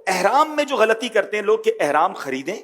احرام میں جو غلطی کرتے ہیں لوگ کہ احرام خریدیں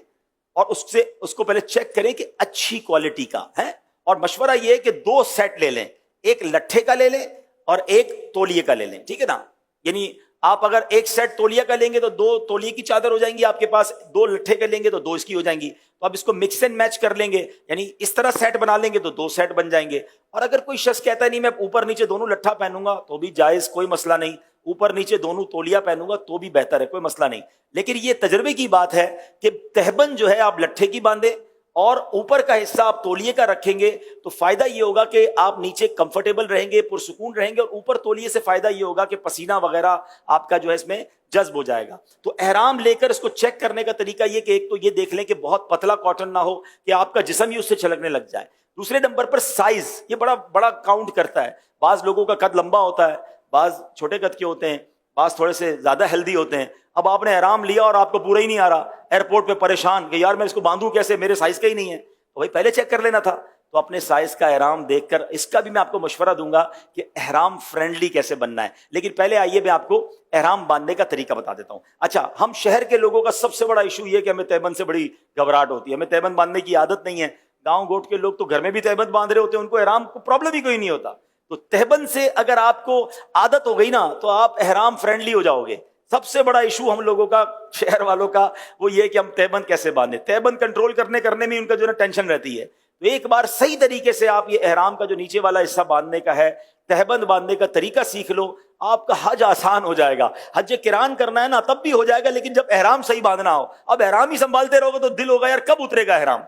اور اس کو پہلے چیک کریں کہ اچھی کوالٹی کا ہے، اور مشورہ یہ ہے کہ 2 سیٹ لے لیں، ایک لٹھے کا لے لیں اور ایک تولیے کا لے لیں، ٹھیک ہے نا؟ یعنی آپ اگر ایک سیٹ تولیہ کا لیں گے تو 2 تولیے کی چادر ہو جائیں گی آپ کے پاس، 2 لٹھے کا لیں گے تو 2 اس کی ہو جائیں گی، تو آپ اس کو مکس اینڈ میچ کر لیں گے، یعنی اس طرح سیٹ بنا لیں گے تو 2 سیٹ بن جائیں گے۔ اور اگر کوئی شخص کہتا ہے نہیں میں اوپر نیچے دونوں لٹھا پہنوں گا تو بھی جائز، کوئی مسئلہ نہیں، اوپر نیچے دونوں تولیہ پہنوں گا تو بھی بہتر ہے، کوئی مسئلہ نہیں۔ لیکن یہ تجربے کی بات ہے کہ تہبند جو ہے آپ لٹھے کی باندھیں اور اوپر کا حصہ آپ تولیے کا رکھیں گے تو فائدہ یہ ہوگا کہ آپ نیچے کمفرٹیبل رہیں گے، پرسکون رہیں گے، اور اوپر تولیے سے فائدہ یہ ہوگا کہ پسینہ وغیرہ آپ کا جو ہے اس میں جذب ہو جائے گا۔ تو احرام لے کر اس کو چیک کرنے کا طریقہ یہ کہ ایک تو یہ دیکھ لیں کہ بہت پتلا کاٹن نہ ہو کہ آپ کا جسم ہی اس سے چھلکنے لگ جائے۔ دوسرے نمبر پر سائز، یہ بڑا بڑا کاؤنٹ کرتا ہے، بعض لوگوں کا قد لمبا ہوتا ہے، بعض چھوٹے قد کے ہوتے ہیں، بعض تھوڑے سے زیادہ ہیلدی ہوتے ہیں۔ اب آپ نے احرام لیا اور آپ کو پورا ہی نہیں آ رہا، ایئرپورٹ پہ پریشان کہ یار میں اس کو باندھوں کیسے، میرے سائز کا ہی نہیں ہے، تو بھائی پہلے چیک کر لینا تھا۔ تو اپنے سائز کا احرام دیکھ کر، اس کا بھی میں آپ کو مشورہ دوں گا کہ احرام فرینڈلی کیسے بننا ہے، لیکن پہلے آئیے میں آپ کو احرام باندھنے کا طریقہ بتا دیتا ہوں۔ اچھا، ہم شہر کے لوگوں کا سب سے بڑا ایشو یہ کہ ہمیں تہبند سے بڑی گھبراہٹ ہوتی ہے، ہمیں تہبند باندھنے کی عادت نہیں ہے۔ گاؤں گوٹ کے لوگ تو گھر میں بھی تہبند باندھ رہے ہوتے ہیں، ان کو احرام کو پرابلم ہی کوئی نہیں ہوتا۔ تو تہبند سے اگر آپ کو عادت ہو گئی نا تو آپ احرام فرینڈلی ہو جاؤ گے۔ سب سے بڑا ایشو ہم لوگوں کا، شہر والوں کا، وہ یہ کہ ہم تہبند کیسے باندھیں، تہبند کنٹرول کرنے میں ان کا جو ہے ٹینشن رہتی ہے۔ تو ایک بار صحیح طریقے سے آپ یہ احرام کا جو نیچے والا حصہ باندھنے کا ہے، تہبند باندھنے کا طریقہ سیکھ لو، آپ کا حج آسان ہو جائے گا۔ حج قران کرنا ہے نا تب بھی ہو جائے گا، لیکن جب احرام صحیح باندھنا ہو، اب احرام ہی سنبھالتے رہو گے تو دل ہوگا یار کب اترے گا احرام۔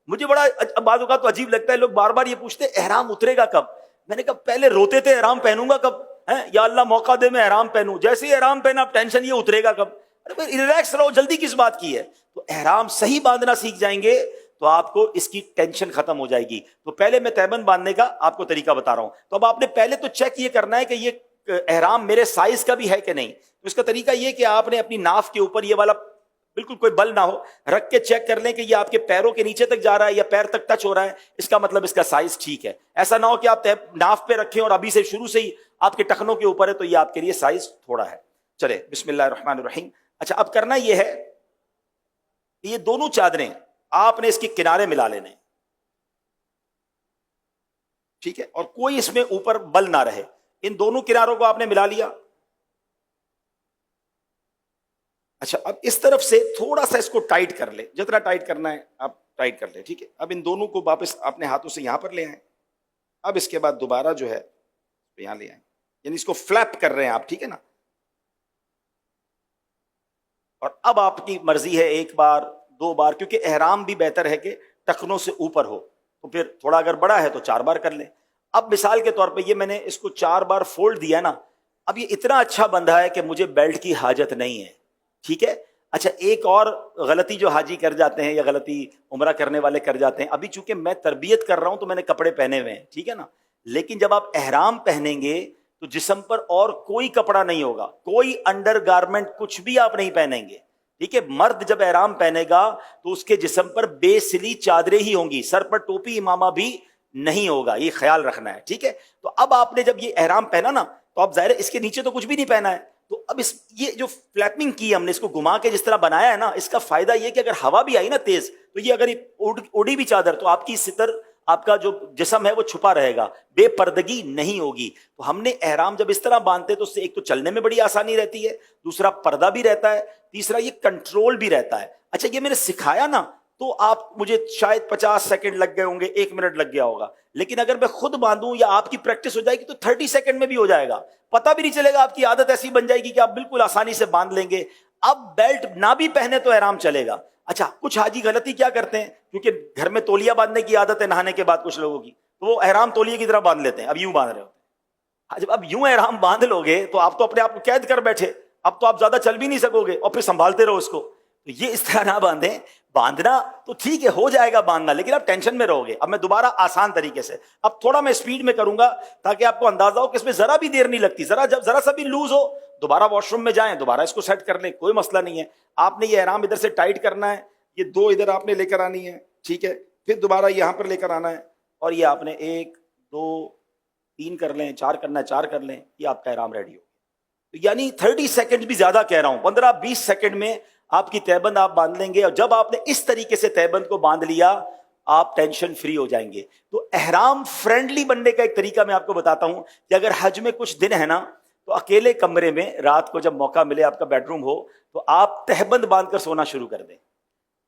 مجھے بڑا بعض اوقات تو عجیب لگتا ہے، لوگ بار بار یہ پوچھتے احرام اترے گا کب؟ میں نے کہا پہلے روتے تھے احرام پہنوں گا کب، یا اللہ موقع دے میں احرام پہنوں، جیسے ہی احرام پہنا اب ٹینشن یہ اترے گا کب۔ ارے بھائی ریلیکس رہو، جلدی کس بات کی ہے؟ تو احرام صحیح باندھنا سیکھ جائیں گے تو آپ کو اس کی ٹینشن ختم ہو جائے گی۔ تو پہلے میں تہبند باندھنے کا آپ کو طریقہ بتا رہا ہوں۔ تو اب آپ نے پہلے تو چیک یہ کرنا ہے کہ یہ احرام میرے سائز کا بھی ہے کہ نہیں۔ تو اس کا طریقہ یہ کہ آپ نے اپنی ناف کے اوپر یہ والا بالکل کوئی بل نہ ہو رکھ کے چیک کر لیں کہ یہ آپ کے پیروں کے نیچے تک جا رہا ہے یا پیر تک ٹچ ہو رہا ہے، اس کا مطلب اس کا سائز ٹھیک ہے۔ ایسا نہ ہو کہ آپ ناف پہ رکھیں اور ابھی سے شروع سے ہی آپ کے ٹخنوں کے اوپر ہے تو یہ آپ کے لیے سائز تھوڑا ہے۔ چلے بسم اللہ الرحمن الرحیم۔ اچھا، اب کرنا یہ ہے کہ یہ دونوں چادریں آپ نے اس کے کنارے ملا لینے، ٹھیک ہے، اور کوئی اس میں اوپر بل نہ رہے۔ ان دونوں کناروں کو آپ نے ملا لیا۔ اچھا، اب اس طرف سے تھوڑا سا اس کو ٹائٹ کر لیں، جتنا ٹائٹ کرنا ہے آپ ٹائٹ کر لیں، ٹھیک ہے۔ اب ان دونوں کو واپس اپنے ہاتھوں سے یہاں پر لے آئیں۔ اب اس کے بعد دوبارہ جو ہے یہاں لے آئیں، یعنی اس کو فلیپ کر رہے ہیں آپ، ٹھیک ہے نا۔ اور اب آپ کی مرضی ہے 1 بار 2 بار، کیونکہ احرام بھی بہتر ہے کہ ٹخنوں سے اوپر ہو، تو پھر تھوڑا اگر بڑا ہے تو 4 بار کر لیں۔ اب مثال کے طور پہ یہ میں نے اس کو 4 بار فولڈ دیا نا، اب یہ اتنا اچھا بندھا ہے کہ مجھے بیلٹ کی حاجت نہیں ہے، ٹھیک ہے۔ اچھا، ایک اور غلطی جو حاجی کر جاتے ہیں یا غلطی عمرہ کرنے والے کر جاتے ہیں، ابھی چونکہ میں تربیت کر رہا ہوں تو میں نے کپڑے پہنے ہوئے ہیں، ٹھیک ہے نا، لیکن جب آپ احرام پہنیں گے تو جسم پر اور کوئی کپڑا نہیں ہوگا، کوئی انڈر گارمنٹ کچھ بھی آپ نہیں پہنیں گے، ٹھیک ہے۔ مرد جب احرام پہنے گا تو اس کے جسم پر بے سلی چادریں ہی ہوں گی، سر پر ٹوپی امامہ بھی نہیں ہوگا، یہ خیال رکھنا ہے، ٹھیک ہے۔ تو اب آپ نے جب یہ احرام پہنا نا تو اب ظاہر ہے اس کے نیچے تو کچھ بھی نہیں پہنا ہے، تو اب یہ جو فلیپنگ کی ہم نے، اس کو گھما کے جس طرح بنایا ہے نا، اس کا فائدہ یہ کہ اگر ہوا بھی آئی نا تیز تو یہ اگر اڑی بھی چادر تو آپ کی ستر، آپ کا جو جسم ہے وہ چھپا رہے گا، بے پردگی نہیں ہوگی۔ تو ہم نے احرام جب اس طرح باندھتے تو اس سے ایک تو چلنے میں بڑی آسانی رہتی ہے، دوسرا پردہ بھی رہتا ہے، تیسرا یہ کنٹرول بھی رہتا ہے۔ اچھا، یہ میں نے سکھایا نا تو آپ مجھے شاید 50 سیکنڈ لگ گئے ہوں گے، 1 منٹ لگ گیا ہوگا، لیکن اگر میں خود باندھوں یا آپ کی پریکٹس ہو جائے گی تو 30 سیکنڈ میں بھی ہو جائے گا، پتہ بھی نہیں چلے گا، آپ کی عادت ایسی بن جائے گی کہ آپ بالکل آسانی سے باندھ لیں گے۔ اب بیلٹ نہ بھی پہنے تو احرام چلے گا۔ اچھا، کچھ حاجی غلطی کیا کرتے ہیں، کیونکہ گھر میں تولیہ باندھنے کی عادت ہے نہانے کے بعد کچھ لوگوں کی، تو وہ احرام تولیے کی طرح باندھ لیتے ہیں، اب یوں باندھ رہے ہوتے ہیں۔ جب اب یوں احرام باندھ لو گے تو آپ تو اپنے آپ کو قید کر بیٹھے، اب تو آپ زیادہ چل بھی نہیں سکو گے اور پھر سنبھالتے رہو اس کو۔ تو یہ اس طرح نہ باندھیں، باندھنا تو ٹھیک ہے ہو جائے گا باندھنا، لیکن آپ ٹینشن میں رہو گے۔ اب میں دوبارہ آسان طریقے سے، اب تھوڑا میں اسپیڈ میں کروں گا تاکہ آپ کو اندازہ ہو کہ اس میں ذرا بھی دیر نہیں لگتی، ذرا سا بھی لوز ہو دوبارہ واش روم میں جائیں، دوبارہ اس کو سیٹ کر لیں، کوئی مسئلہ نہیں ہے۔ آپ نے یہ احرام ادھر سے ٹائٹ کرنا ہے، یہ 2 ادھر آپ نے لے کر آنی ہے، ٹھیک ہے، پھر دوبارہ یہاں پر لے کر آنا ہے، اور یہ آپ نے 1 2 3 کر لیں، 4 کرنا ہے 4 کر لیں، یہ آپ کا احرام ریڈی ہو۔ یعنی 30 سیکنڈ بھی زیادہ کہہ رہا ہوں، 15-20 سیکنڈ میں آپ کی تہبند آپ باندھ لیں گے. اور جب آپ نے اس طریقے سے تہبند کو باندھ لیا آپ ٹینشن فری ہو جائیں گے. تو احرام فرینڈلی بننے کا ایک طریقہ میں آپ کو بتاتا ہوں کہ اگر حج میں کچھ دن ہے نا تو اکیلے کمرے میں رات کو جب موقع ملے، آپ کا بیڈ روم ہو، تو آپ تہبند باندھ کر سونا شروع کر دیں.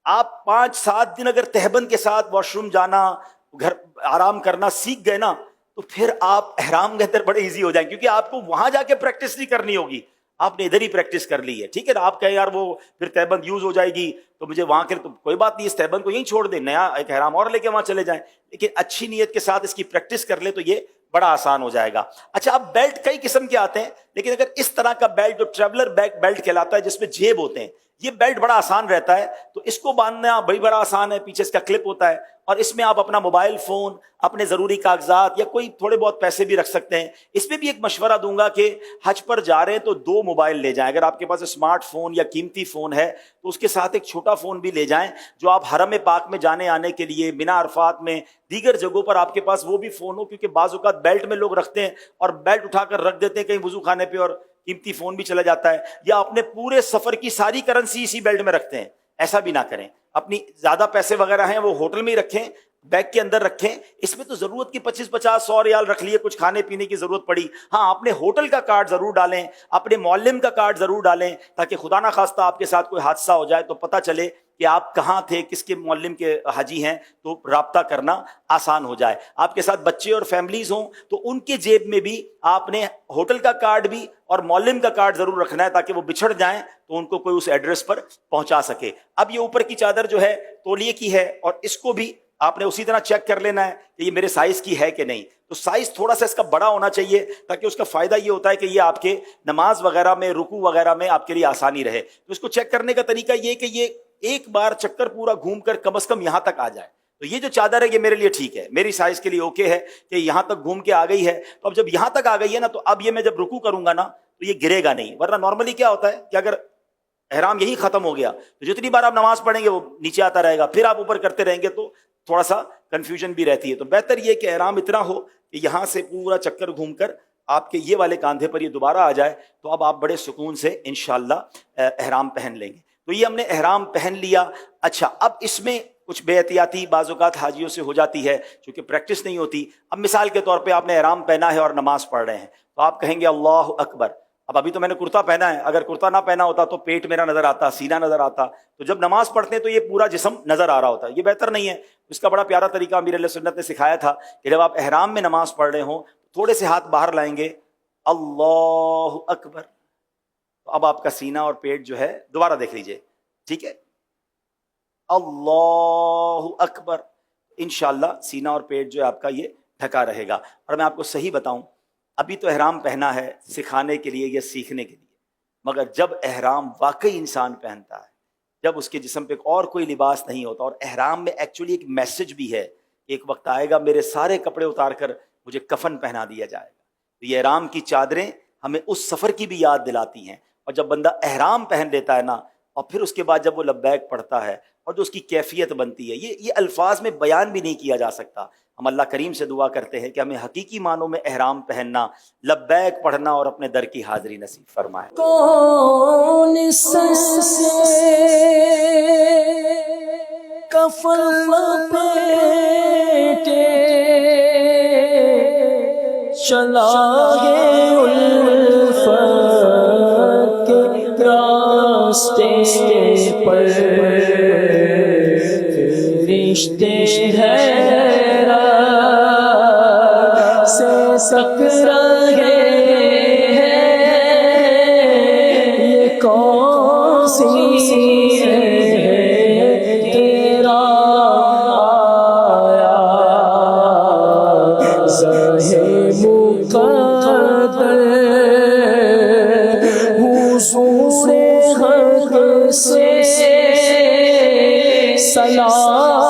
آپ 5-7 دن اگر تہبند کے ساتھ واش روم جانا، گھر آرام کرنا سیکھ گئے نا تو پھر آپ احرام کے اندر بڑے ایزی ہو جائیں، کیونکہ آپ کو وہاں جا کے پریکٹس نہیں کرنی ہوگی، آپ نے ادھر ہی پریکٹس کر لی ہے. ٹھیک ہے نا، آپ کہیں یار وہ پھر تہبند یوز ہو جائے گی تو مجھے وہاں کے، تو کوئی بات نہیں، اس تہبند کو یہیں چھوڑ دیں، نیا ایک احرام اور لے کے وہاں چلے جائیں. لیکن اچھی نیت کے ساتھ اس کی پریکٹس کر لیں تو یہ بڑا آسان ہو جائے گا. اچھا، اب بیلٹ کئی قسم کے آتے ہیں، لیکن اگر اس طرح کا بیلٹ جو ٹریولر بیک بیلٹ کہلاتا ہے جس میں جیب ہوتے ہیں، یہ بیلٹ بڑا آسان رہتا ہے. تو اس کو باندھنا بڑا آسان ہے، پیچھے اس کا کلپ ہوتا ہے اور اس میں آپ اپنا موبائل فون، اپنے ضروری کاغذات یا کوئی تھوڑے بہت پیسے بھی رکھ سکتے ہیں. اس میں بھی ایک مشورہ دوں گا کہ حج پر جا رہے ہیں تو 2 موبائل لے جائیں. اگر آپ کے پاس اسمارٹ فون یا قیمتی فون ہے تو اس کے ساتھ ایک چھوٹا فون بھی لے جائیں جو آپ حرم پاک میں جانے آنے کے لیے، مینا عرفات میں، دیگر جگہوں پر آپ کے پاس وہ بھی فون ہو، کیونکہ بعض اوقات بیلٹ میں لوگ رکھتے ہیں اور بیلٹ اٹھا کر رکھ دیتے ہیں کہیں وضو خانے پہ اور قیمتی فون بھی چلا جاتا ہے، یا اپنے پورے سفر کی ساری کرنسی اسی بیلٹ میں رکھتے ہیں. ایسا بھی نہ کریں. اپنی زیادہ پیسے وغیرہ ہیں وہ ہوٹل میں ہی رکھیں، بیگ کے اندر رکھیں. اس میں تو ضرورت کی 25-50-100 ریال رکھ لیے، کچھ کھانے پینے کی ضرورت پڑی. ہاں، اپنے ہوٹل کا کارڈ ضرور ڈالیں، اپنے معلم کا کارڈ ضرور ڈالیں، تاکہ خدا نہ خواستہ آپ کے ساتھ کوئی حادثہ ہو جائے تو پتہ چلے کہ آپ کہاں تھے، کس کے معلم کے حاجی ہیں، تو رابطہ کرنا آسان ہو جائے. آپ کے ساتھ بچے اور فیملیز ہوں تو ان کے جیب میں بھی آپ نے ہوٹل کا کارڈ بھی اور معلم کا کارڈ ضرور رکھنا ہے، تاکہ وہ بچھڑ جائیں تو ان کو کوئی اس ایڈریس پر پہنچا سکے. اب یہ اوپر کی چادر جو ہے تولیے کی ہے، اور اس کو بھی آپ نے اسی طرح چیک کر لینا ہے کہ یہ میرے سائز کی ہے کہ نہیں. تو سائز تھوڑا سا اس کا بڑا ہونا چاہیے، تاکہ اس کا فائدہ یہ ہوتا ہے کہ یہ آپ کے نماز وغیرہ میں، رکوع وغیرہ میں آپ کے لیے آسانی رہے. تو اس کو چیک کرنے کا طریقہ یہ کہ یہ ایک بار چکر پورا گھوم کر کم از کم یہاں تک آ جائے. تو یہ جو چادر ہے یہ میرے لیے ٹھیک ہے، میری سائز کے لیے اوکے ہے کہ یہاں تک گھوم کے آ گئی ہے. تو اب جب یہاں تک آ گئی ہے نا، تو اب یہ میں جب رکوع کروں گا نا تو یہ گرے گا نہیں. ورنہ نارملی کیا ہوتا ہے کہ اگر احرام یہی ختم ہو گیا تو جتنی بار آپ نماز پڑھیں گے وہ نیچے آتا رہے گا، پھر آپ اوپر کرتے رہیں گے تو تھوڑا سا کنفیوژن بھی رہتی ہے. تو بہتر یہ کہ احرام اتنا ہو کہ یہاں سے پورا چکر گھوم کر آپ کے یہ والے کاندھے پر یہ دوبارہ آ جائے، تو اب آپ بڑے سکون سے انشاءاللہ احرام پہن لیں گے. تو یہ ہم نے احرام پہن لیا. اچھا، اب اس میں کچھ بے احتیاطی بعض اوقات حاجیوں سے ہو جاتی ہے چونکہ پریکٹس نہیں ہوتی. اب مثال کے طور پہ آپ نے احرام پہنا ہے اور نماز پڑھ رہے ہیں تو آپ کہیں گے اللہ اکبر. اب ابھی تو میں نے کرتا پہنا ہے، اگر کرتا نہ پہنا ہوتا تو پیٹ میرا نظر آتا، سینہ نظر آتا. تو جب نماز پڑھتے ہیں تو یہ پورا جسم نظر آ رہا ہوتا ہے، یہ بہتر نہیں ہے. اس کا بڑا پیارا طریقہ امیر علیہ سنت نے سکھایا تھا کہ جب آپ احرام میں نماز پڑھ رہے ہوں تھوڑے سے ہاتھ باہر لائیں گے، اللہ اکبر. تو اب آپ کا سینہ اور پیٹ جو ہے، دوبارہ دیکھ لیجئے، ٹھیک ہے، اللہ اکبر. انشاءاللہ سینہ اور پیٹ جو ہے آپ کا یہ ڈھکا رہے گا. اور میں آپ کو صحیح بتاؤں، ابھی تو احرام پہنا ہے سکھانے کے لیے یا سیکھنے کے لیے، مگر جب احرام واقعی انسان پہنتا ہے، جب اس کے جسم پہ اور کوئی لباس نہیں ہوتا، اور احرام میں ایکچولی ایک میسج بھی ہے، ایک وقت آئے گا میرے سارے کپڑے اتار کر مجھے کفن پہنا دیا جائے گا. تو یہ احرام کی چادریں ہمیں اس سفر کی بھی یاد دلاتی ہیں. اور جب بندہ احرام پہن لیتا ہے نا، اور پھر اس کے بعد جب وہ لبیک پڑھتا ہے اور جو اس کی کیفیت بنتی ہے، یہ الفاظ میں بیان بھی نہیں کیا جا سکتا. ہم اللہ کریم سے دعا کرتے ہیں کہ ہمیں حقیقی معنوں میں احرام پہننا، لبیک پڑھنا اور اپنے در کی حاضری نصیب فرمائے. کون کفن لپیٹے چلا گے الفت کے راستے پر، فرشتے حیران سے سک رہے ہیں، یہ کون سی ہے تیرا آیا زہ مقدر، حضور حق سے سلام